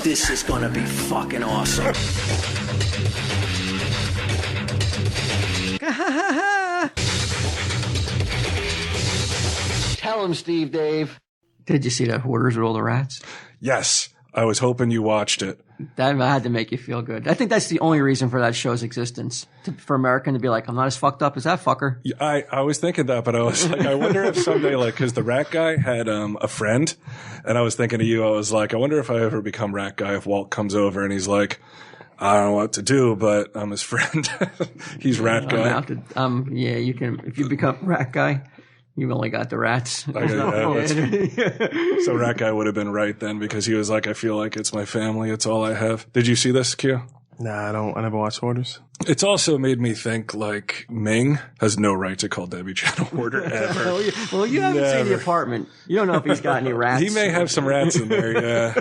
This is gonna be fucking awesome. Tell him, Steve Dave. Did you see that Hoarders with all the rats? Yes. I was hoping you watched it. That had to make you feel good. I think that's the only reason for that show's existence. For American to be like, I'm not as fucked up as that fucker. Yeah, I was thinking that, but I was like, I wonder if someday, like, because the rat guy had a friend, and I was thinking of you. I was like, I wonder if I ever become rat guy if Walt comes over and he's like, I don't know what to do, but I'm his friend. He's rat guy. Yeah, you can. If you become rat guy, you've only got the rats. So rat guy would have been right then because he was like, I feel like it's my family. It's all I have. Did you see this, Q? Nah, I never watched Hoarders. It's also made me think like Ming has no right to call Debbie Chan a hoarder ever. Well, you haven't seen the apartment. You don't know if he's got any rats. He may have some rats in there, yeah.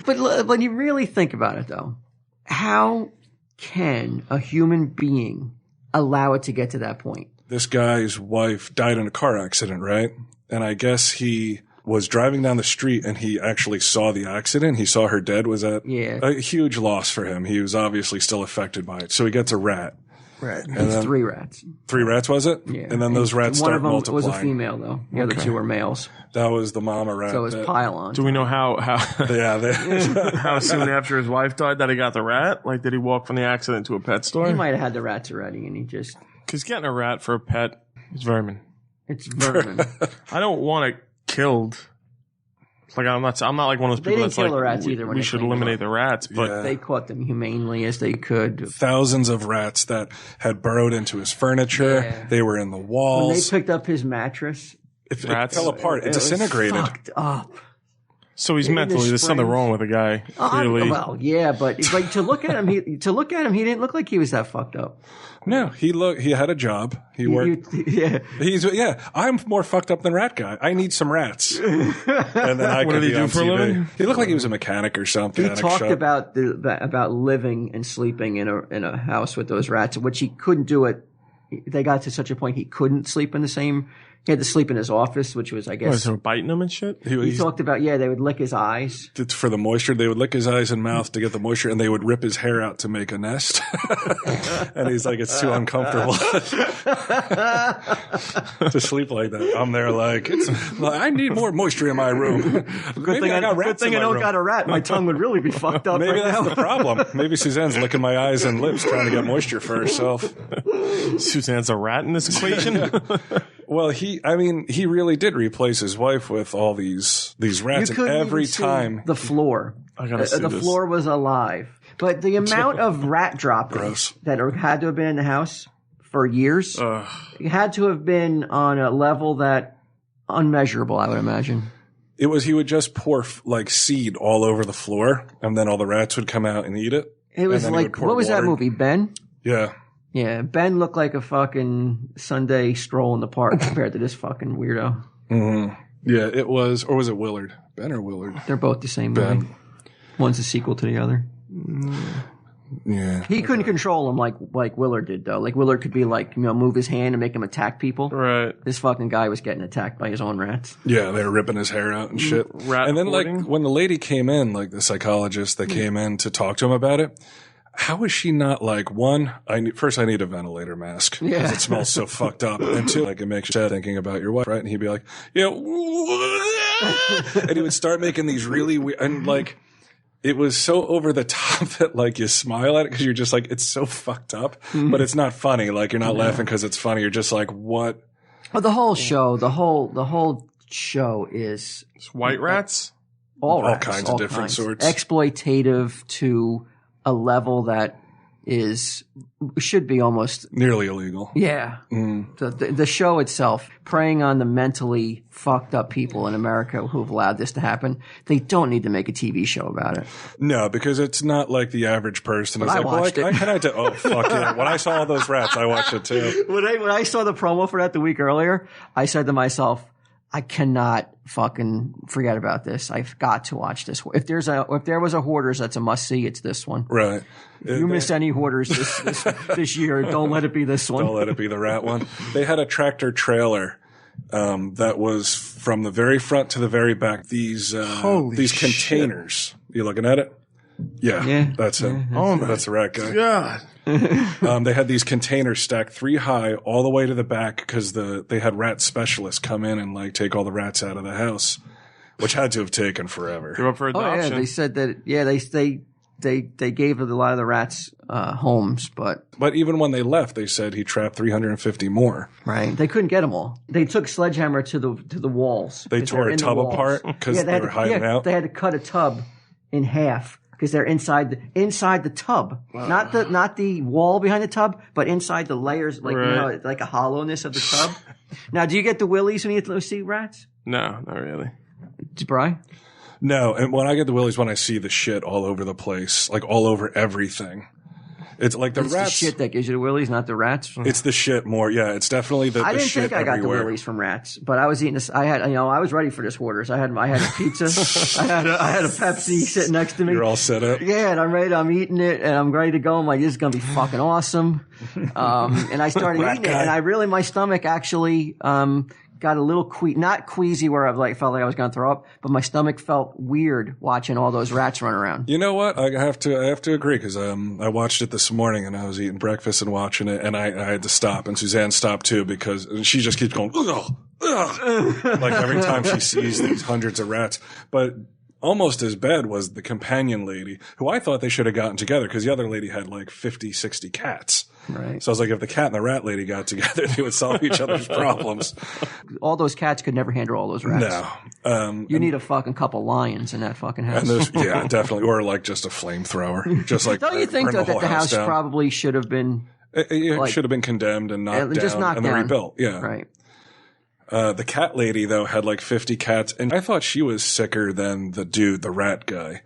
But when you really think about it, though, how can a human being allow it to get to that point? This guy's wife died in a car accident, right? And I guess he was driving down the street and he actually saw the accident. He saw her dead. Was that a huge loss for him? He was obviously still affected by it. So he gets a rat. Right. It's 3 rats. 3 rats, was it? Yeah. And then those rats start multiplying. One of them was a female, though. The other 2 were males. That was the mama rat. So it was pile-on. Do we know how yeah, how soon after his wife died that he got the rat? Like, did he walk from the accident to a pet store? He might have had the rats already, and he just... Because getting a rat for a pet is vermin. It's vermin. I don't want it killed. Like I'm not like one of those people that's like, the rats either we should eliminate the rats, but they caught them humanely as they could. Thousands of rats that had burrowed into his furniture. Yeah. They were in the walls. When they picked up his mattress, it fell apart. It disintegrated. Was fucked up. So he's mentally. There's something wrong with the guy. Clearly. Well, yeah, but to look at him, he didn't look like he was that fucked up. No, he had a job. He worked. I'm more fucked up than rat guy. I need some rats. And then I what did he do for a living? He looked like he was a mechanic or something. He talked about living and sleeping in a house with those rats, which he couldn't do it. They got to such a point he couldn't sleep in the same. He had to sleep in his office, which was, I guess... Was he biting him and shit? He talked about, they would lick his eyes. For the moisture. They would lick his eyes and mouth to get the moisture, and they would rip his hair out to make a nest. And he's like, it's too uncomfortable to sleep like that. I'm there like, I need more moisture in my room. Good thing I don't got a rat. My tongue would really be fucked up. Maybe that's the problem. Maybe Suzanne's licking my eyes and lips trying to get moisture for herself. Suzanne's a rat in this equation? Well, he really did replace his wife with all these rats, and every time the floor, the floor was alive. But the amount of rat droppings that had to have been in the house for years, it had to have been on a level that unmeasurable, I would imagine. He would just pour like seed all over the floor, and then all the rats would come out and eat it. It was like, what was that movie, Ben? Yeah. Yeah, Ben looked like a fucking Sunday stroll in the park compared to this fucking weirdo. Mm-hmm. Yeah, it was, or was it Willard? Ben or Willard? They're both the same movie. One's a sequel to the other. Yeah. He couldn't control him like Willard did, though. Like Willard could be like, move his hand and make him attack people. Right. This fucking guy was getting attacked by his own rats. Yeah, they were ripping his hair out and shit. And then like when the lady came in, like the psychologist that came in to talk to him about it, how is she not like, one, I need a ventilator mask because it smells so fucked up. And 2, like it makes you sad thinking about your wife, right? And he'd be like, and he would start making these really weird, and like, it was so over the top that like you smile at it because you're just like, it's so fucked up, but it's not funny. Like you're not laughing because it's funny. You're just like, what? Well, the whole show is it's white rats, all kinds of different sorts, exploitative to a level that should be almost nearly illegal. Yeah. The show itself, preying on the mentally fucked up people in America who've allowed this to happen, they don't need to make a TV show about it. No, because it's not like the average person is like, watched it. Oh, fuck yeah. When I saw all those rats, I watched it too. When I saw the promo for that the week earlier, I said to myself, I cannot fucking forget about this. I've got to watch this. If there was a Hoarders that's a must see, it's this one. Right. If you miss any Hoarders this year, don't let it be this one. Don't let it be the rat one. They had a tractor trailer that was from the very front to the very back. These containers. Shit. You looking at it? Yeah. That's him. That's the rat guy. God. They had these containers stacked 3 high all the way to the back because they had rat specialists come in and like take all the rats out of the house, which had to have taken forever. Give up for adoption. Oh yeah, they said that. Yeah, they gave a lot of the rats homes, but even when they left, they said he trapped 350 more. Right, they couldn't get them all. They took sledgehammer to the walls. They tore a tub apart because they were hiding out. They had to cut a tub in half. Because they're inside the tub, not the wall behind the tub, but inside the layers, like like a hollowness of the tub. Now, do you get the willies when you see rats? No, not really. Bry? No, and when I get the willies, when I see the shit all over the place, like all over everything. It's like the rats. The shit that gives you the willies, not the rats. It's the shit more. Yeah, it's definitely the shit everywhere. I didn't think I got the willies from rats, but I was eating this. I had, I was ready for this Hoarders. I had a pizza. I had a Pepsi sitting next to me. You're all set up. Yeah, and I'm ready. I'm eating it, and I'm ready to go. I'm like, this is gonna be fucking awesome. And I started eating it, and my stomach actually got a little not queasy where I felt like I was going to throw up, but my stomach felt weird watching all those rats run around. You know what? I have to agree because I watched it this morning and I was eating breakfast and watching it, and I had to stop, and Suzanne stopped too because she just keeps going ugh, ugh, like every time she sees these hundreds of rats. But almost as bad was the companion lady, who I thought they should have gotten together because the other lady had like 50, 60 cats. Right. So I was like, if the cat and the rat lady got together, they would solve each other's problems. All those cats could never handle all those rats. No. You need a fucking couple lions in that fucking house. Yeah, definitely. Or like just a flamethrower. Just like don't you think that the house down. Probably should have been it should have been condemned and knocked down and then rebuilt. Yeah. Right. The cat lady, though, had like 50 cats, and I thought she was sicker than the rat guy.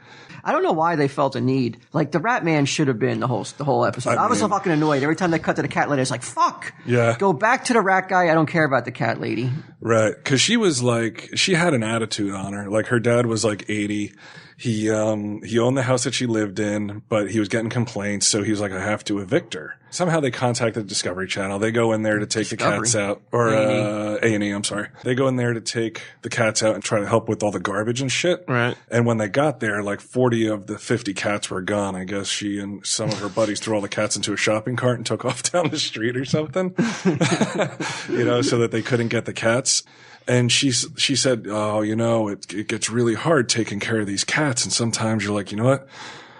I don't know why they felt a need. Like, the rat man should have been the whole episode. I was so fucking annoyed. Every time they cut to the cat lady, it's like, fuck. Yeah. Go back to the rat guy. I don't care about the cat lady. Right. Because she was like, she had an attitude on her. Like, her dad was like 80. He owned the house that she lived in, but he was getting complaints, so he was like, I have to evict her. Somehow they contacted Discovery Channel. They go in there to take the cats out, or A&E, I'm sorry. They go in there to take the cats out and try to help with all the garbage and shit. Right. And when they got there, like 40 of the 50 cats were gone. I guess she and some of her buddies threw all the cats into a shopping cart and took off down the street or something, so that they couldn't get the cats. And she said, oh, it gets really hard taking care of these cats. And sometimes you're like, you know what?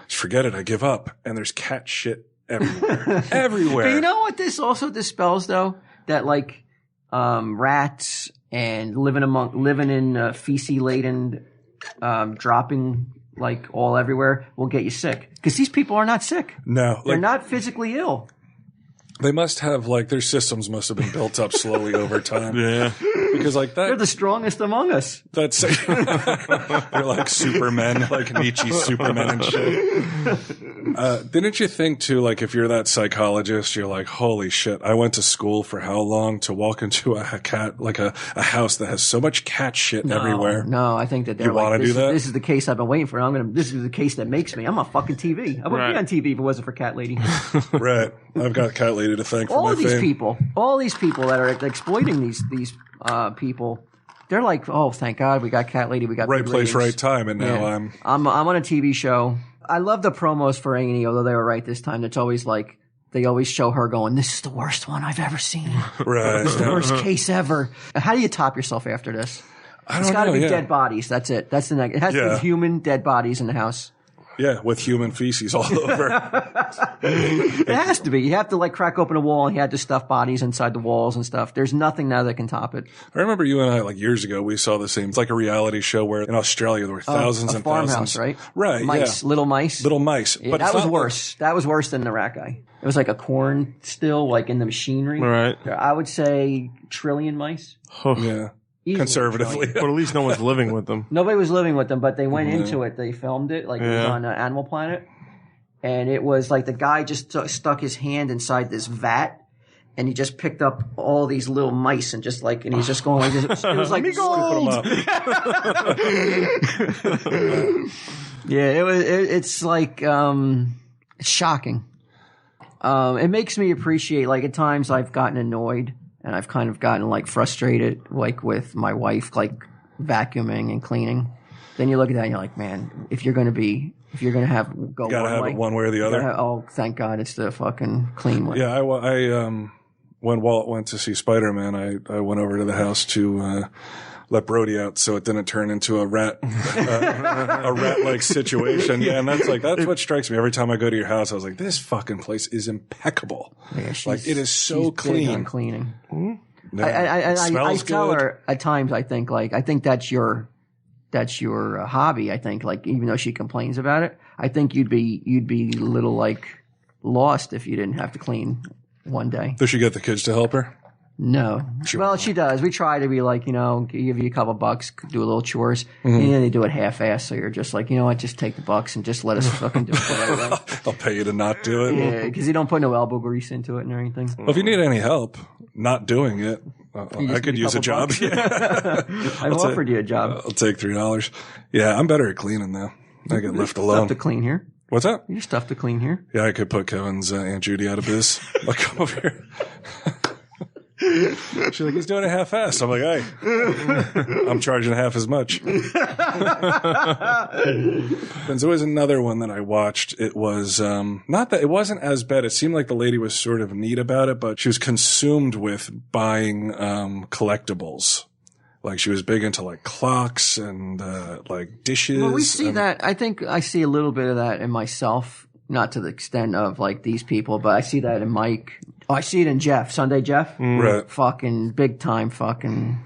Just forget it. I give up. And there's cat shit everywhere. Everywhere. But you know what this also dispels, though? That, like, rats and living in feces-laden, dropping, like, all everywhere will get you sick. Because these people are not sick. No. They're not physically ill. They must have, like, their systems must have been built up slowly over time. Yeah. Because, like, that. They're the strongest among us. That's. They're like Supermen, like Nietzsche's Supermen and shit. Didn't you think, too, like, if you're that psychologist, you're like, holy shit, I went to school for how long to walk into a house that has so much cat shit everywhere? No, I think that they're like, this is the case I've been waiting for. This is the case that makes me. I'm on fucking TV. I wouldn't be on TV if it wasn't for Cat Lady. Right. I've got Cat Lady to thank for my fame. All these people that are exploiting these people, they're like, oh, thank God we got Cat Lady, we got right place, right time, and now I'm on a TV show. I love the promos for A&E, although they were right this time. It's always like they always show her going, "This is the worst one I've ever seen. Right, this is the worst case ever." How do you top yourself after this? It's got to be dead bodies. That's it. That's the next. It has to be human dead bodies in the house. Yeah, with human feces all over. It has to be. You have to like crack open a wall and you had to stuff bodies inside the walls and stuff. There's nothing now that can top it. I remember you and I, like years ago, we saw the same. It's like a reality show where in Australia there were thousands and farmhouse, thousands. Right? Right. Mice, yeah. Little mice. Little mice. Yeah, but that was worse. That was worse than the rat guy. It was like a corn still, like in the machinery. Right. I would say trillion mice. Yeah. Easily conservatively. But at least no one's living with them. Nobody was living with them, but they went into it. They filmed it, like it was on Animal Planet. And it was like the guy just stuck his hand inside this vat, and he just picked up all these little mice and just like, and he's just going like this. It was like, gold! Yeah, it's like, it's shocking. It makes me appreciate, like at times I've gotten annoyed. and I've kind of gotten like frustrated, like with my wife, like vacuuming and cleaning. Then you look at that and you're like, man, if you're gonna have go, you gotta have it one way or the other. Thank God it's the fucking clean one. Yeah, I when Walt went to see Spider-Man, I went over to the house to let Brody out so it didn't turn into a rat-like situation. Yeah, and that's what strikes me every time I go to your house. I was like, this fucking place is impeccul. Yeah, like it is so clean. Big on cleaning. Mm-hmm. I tell her at times. I think that's your hobby. I think like even though she complains about it, I think you'd be a little like lost if you didn't have to clean one day. Does she get the kids to help her? No. Sure. Well, she does. We try to be like, give you a couple bucks, do a little chores, and then they do it half-assed. So you're just like, you know what, just take the bucks and just let us fucking do it. I'll pay you to not do it. Yeah, because you don't put no elbow grease into it and everything. Well, if you need any help not doing it, I could use a job. Yeah. I've offered you a job. I'll take $3. Yeah, I'm better at cleaning now. I get left alone. Stuff to clean here. What's that? Your stuff to clean here. Yeah, I could put Kevin's Aunt Judy out of biz. I'll come over here. She's like, he's doing it half-assed. I'm like, hey, I'm charging half as much. And there was another one that I watched. It was it wasn't as bad. It seemed like the lady was sort of neat about it, but she was consumed with buying collectibles. Like she was big into like clocks and like dishes. Well, we see that. I think I see a little bit of that in myself, not to the extent of like these people, but I see that in Mike. Oh, I see it in Jeff, Sunday Jeff. Right. Fucking big time fucking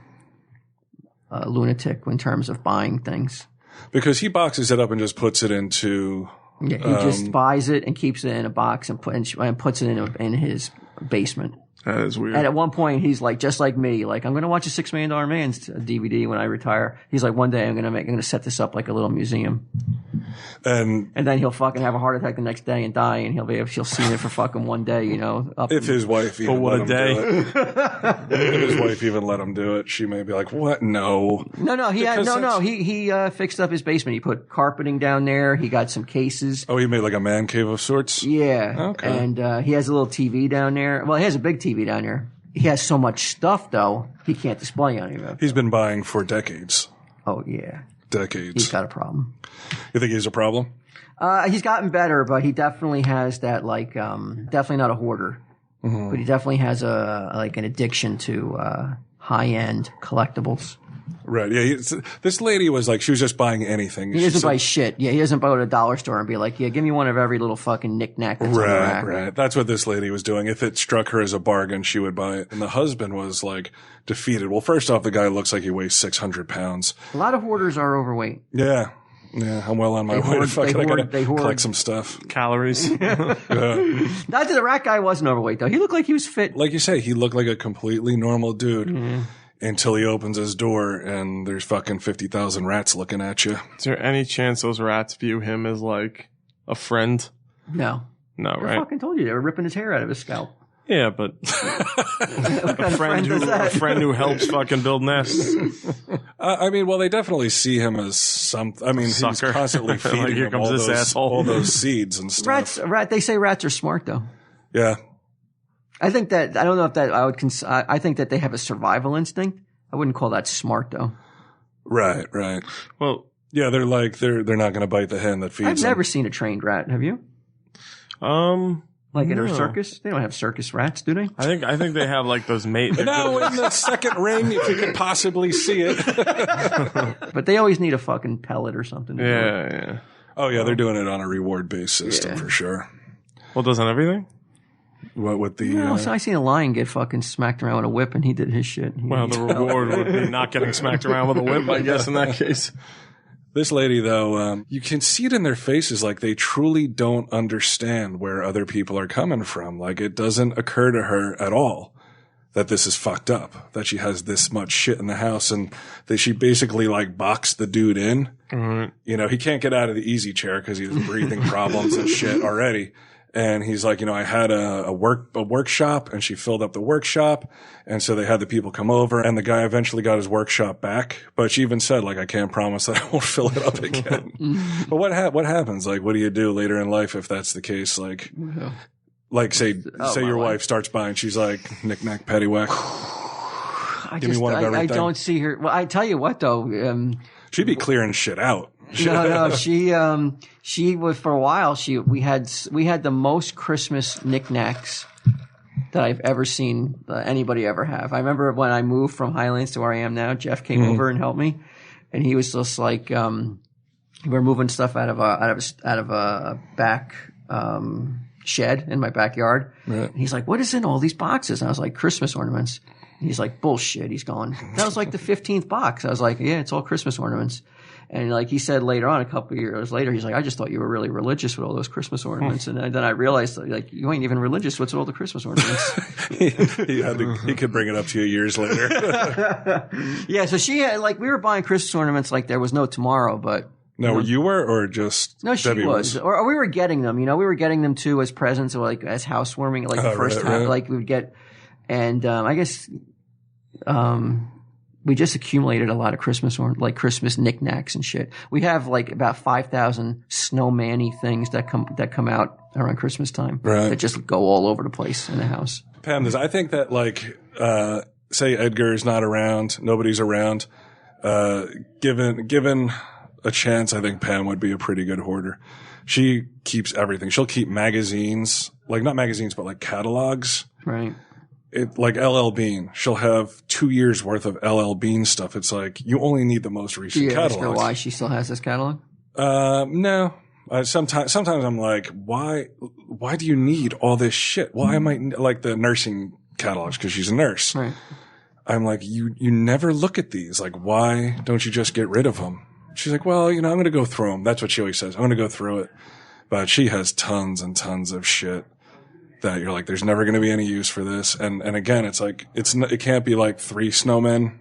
lunatic in terms of buying things. Because he boxes it up and just puts it into... Yeah, he just buys it and keeps it in a box and puts it in his basement. That is weird. And at one point, he's like, just like me, like, I'm going to watch a $6 Million Man's DVD when I retire. He's like, one day I'm going to set this up like a little museum. And then he'll fucking have a heart attack the next day and die, and he'll see it for fucking one day, If his wife even let him do it. If his wife even let him do it, she may be like, what? No. No. He fixed up his basement. He put carpeting down there. He got some cases. Oh, he made like a man cave of sorts? Yeah. Okay. And he has a little TV down there. Well, he has a big TV down there. He has so much stuff, though, he can't display any of it. He's been buying for decades. Oh, yeah. Decades. He's got a problem. You think he's a problem? He's gotten better, but he definitely has that, like, definitely not a hoarder. Mm-hmm. But he definitely has an addiction to high-end collectibles. Right. Yeah. This lady was like, she was just buying anything. He doesn't buy shit. Yeah. He doesn't go to a dollar store and be like, yeah, give me one of every little fucking knick-knack that's on the rack. Right. That's what this lady was doing. If it struck her as a bargain, she would buy it. And the husband was like defeated. Well, first off, the guy looks like he weighs 600 pounds. A lot of hoarders are overweight. Yeah. Yeah, I'm well on my way. I gotta collect some stuff. Calories. Not that the rat guy wasn't overweight, though. He looked like he was fit. Like you say, he looked like a completely normal dude. Mm-hmm. Until he opens his door and there's fucking 50,000 rats looking at you. Is there any chance those rats view him as like a friend? No. No, I right? fucking told you they were ripping his hair out of his scalp. Yeah, but a friend who helps fucking build nests. They definitely see him as he's constantly feeding like, here comes this all those seeds and stuff. They say rats are smart, though. Yeah. I think that, I don't know if that I would I think that they have a survival instinct. I wouldn't call that smart, though. Right. Well, yeah, they're like, they're not going to bite the hen that feeds them. I've never seen a trained rat. Have you? Like in a circus? They don't have circus rats, do they? I think they have like those mates. No, in the second ring, if you can possibly see it. But they always need a fucking pellet or something. Yeah. Oh, yeah, they're doing it on a reward-based system for sure. Well, doesn't everything? What with the? No, so I seen a lion get fucking smacked around with a whip, and he did his shit. Well, the reward would be not getting smacked around with a whip, I guess, in that case. This lady, though, you can see it in their faces, like they truly don't understand where other people are coming from. Like it doesn't occur to her at all that this is fucked up, that she has this much shit in the house, and that she basically like boxed the dude in. Mm-hmm. He can't get out of the easy chair because he has breathing problems and shit already. And he's like, I had a workshop, and she filled up the workshop. And so they had the people come over, and the guy eventually got his workshop back. But she even said, like, I can't promise that I won't fill it up again. But what happens? Like, what do you do later in life if that's the case? Like, Like say your wife starts buying, she's like knick-knack, paddywhack. Give me one of everything. I don't see her. Well, I tell you what though. She'd be clearing shit out. No, she was for a while. We had the most Christmas knickknacks that I've ever seen anybody ever have. I remember when I moved from Highlands to where I am now, Jeff came over and helped me, and he was just like, we're moving stuff out of a back shed in my backyard. Right. And he's like, "What is in all these boxes?" And I was like, "Christmas ornaments." And he's like, "Bullshit." He's going, "That was like the 15th box." I was like, "Yeah, it's all Christmas ornaments." And like he said later on, a couple of years later, he's like, "I just thought you were really religious with all those Christmas ornaments." And then I realized, like, you ain't even religious. What's with all the Christmas ornaments? he could bring it up to you years later. Yeah. So she had, like, we were buying Christmas ornaments like there was no tomorrow, but. No, you were, or just no? She Debbie was, or we were getting them. You know, we were getting them too as presents, or like as housewarming. Like the first time, like we would get, and I guess we just accumulated a lot of Christmas knickknacks and shit. We have like about 5,000 snowman-y things that come out around Christmas time that just go all over the place in the house. Pam, I think that like say Edgar is not around, nobody's around. Given a chance, I think Pam would be a pretty good hoarder. She keeps everything. She'll keep magazines, like not magazines, but like catalogs. Right. Like LL Bean. She'll have 2 years worth of LL Bean stuff. It's like, you only need the most recent catalogs. Do you ask her why she still has this catalog? No. Sometimes I'm like, why do you need all this shit? Well, I might like the nursing catalogs because she's a nurse. Right. I'm like, you never look at these. Like, why don't you just get rid of them? She's like, well, I'm going to go through them. That's what she always says. I'm going to go through it. But she has tons and tons of shit that you're like, there's never going to be any use for this. And again, it's like, it can't be like 3 snowmen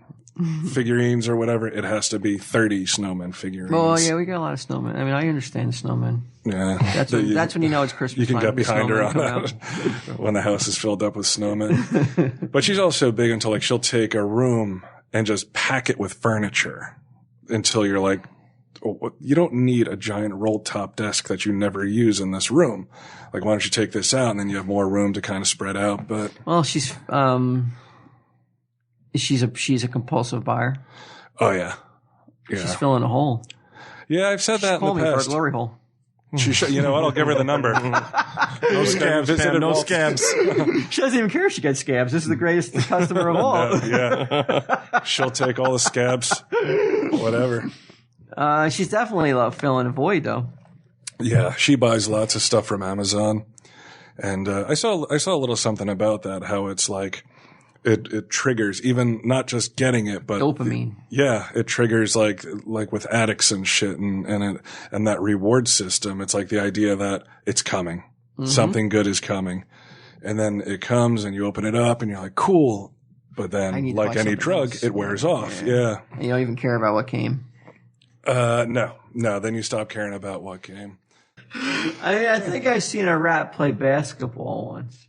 figurines or whatever. It has to be 30 snowmen figurines. Oh yeah, we got a lot of snowmen. I mean, I understand the snowmen. Yeah. That's when you know it's Christmas. You can get behind her on that when the house is filled up with snowmen. But she's also big into like, she'll take a room and just pack it with furniture until you're like, oh, you don't need a giant rolled top desk that you never use in this room. Like, why don't you take this out and then you have more room to kind of spread out? But well, she's a compulsive buyer. Oh yeah. She's filling a hole. Yeah, I've said that in the past. Call me for a glory hole. You know what? I'll give her the number. No scabs, Pam, no scabs. She doesn't even care if she gets scabs. This is the greatest customer of all. Yeah. She'll take all the scabs. Whatever. She's definitely filling a void, though. Yeah, she buys lots of stuff from Amazon. And I saw a little something about that, how it's like it triggers even not just getting it, but dopamine. It triggers like with addicts and shit and that reward system. It's like the idea that it's coming. Mm-hmm. Something good is coming. And then it comes and you open it up and you're like, cool. But then like any drug, it wears off. Yeah. And you don't even care about what came. No. Then you stop caring about what came. I think I've seen a rat play basketball once.